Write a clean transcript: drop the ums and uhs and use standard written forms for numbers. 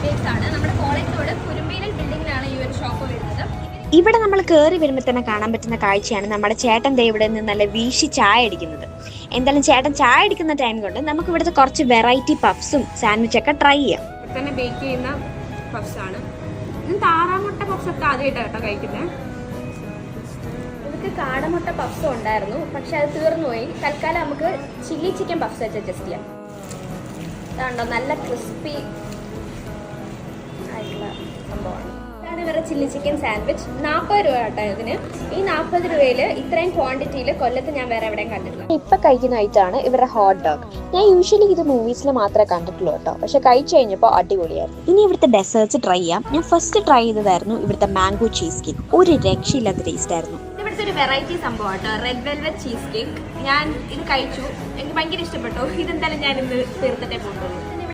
Cheese cakes ആണ്. നമ്മുടെ കോളേജിനോട് കുരുമ്പയിലെ ബിൽഡിങ്ങിലാണ് ഈ ഒരു ഷോപ്പ് വരുന്നത്. ഇവിടെ നമ്മൾ കയറി വരുമ്പോൾ തന്നെ കാണാൻ പറ്റുന്ന കാഴ്ചയാണ് നമ്മുടെ ചേട്ടൻ ദേ ഇവിടെ നിന്ന് നല്ല വീശി ചായ അടിക്കുന്നത്. എന്തായാലും ചേട്ടൻ ചായ അടിക്കുന്ന ടൈം കൊണ്ട് നമുക്ക് ഇവിടുത്തെ കുറച്ച് വെറൈറ്റി പഫ്സും സാൻഡ്വിച്ചൊക്കെ ട്രൈ ചെയ്യാം. ഇവിടെ തന്നെ ബേക്ക് ചെയ്യുന്ന പഫ്സ് ആണ്. ഇത് താറാമുട്ട പഫ്സ് ഒക്കെ ആദ്യമായിട്ടാണ് കേട്ടോ കഴിക്കുന്നത്. ഇതൊക്കെ കാടമുട്ട പഫ്സും ഉണ്ടായിരുന്നു, പക്ഷെ അത് തീർന്നു പോയി. തൽക്കാലം നമുക്ക് ചില്ലി ചിക്കൻ പഫ്സ് വെച്ച് അഡ്ജസ്റ്റ് ചെയ്യാം. ഇതാണ്ടോ നല്ല ക്രിസ്പി ആയിട്ടുള്ള സംഭവമാണ്. ഇതാണ് ഇവരുടെ ചില്ലി ചിക്കൻ സാൻഡ്വിച്ച്. 40 രൂപ കേട്ടോ ഇതിന്. ഈ 40 രൂപയിൽ ഇത്രയും ക്വാണ്ടിറ്റിയിൽ കൊല്ലത്ത് ഞാൻ വേറെ എവിടെയും കണ്ടിട്ടില്ല. ഇപ്പൊ കഴിക്കുന്ന ഐറ്റാണ് ഇവരുടെ ഹോട്ട് ഡോഗ്. ഞാൻ യൂഷ്വലി ഇത് മൂവീസിൽ മാത്രമേ കണ്ടിട്ടുള്ളൂ കേട്ടോ, പക്ഷെ കഴിച്ചു കഴിഞ്ഞപ്പോൾ അടിപൊളിയായിരുന്നു. ഇനി ഇവിടുത്തെ ഡെസേർട്സ് ട്രൈ ചെയ്യാം. ഞാൻ ഫസ്റ്റ് ട്രൈ ചെയ്തതായിരുന്നു ഇവിടുത്തെ മാംഗോ ചീസ് കേക്ക്. ഒരു രക്ഷയില്ലാത്ത ടേസ്റ്റ് ആയിരുന്നു. ഇവിടുത്തെ ഒരു വെറൈറ്റി സംഭവം കേട്ടോ, റെഡ് വെൽവെറ്റ് ചീസ് കേക്ക്. ഞാൻ ഇത് കഴിച്ചു, എനിക്ക് ഭയങ്കര ഇഷ്ടപ്പെട്ടു. ഇതെന്തായാലും ഞാൻ ഇന്ന് തീർത്തിട്ടേ പോകുന്നത്.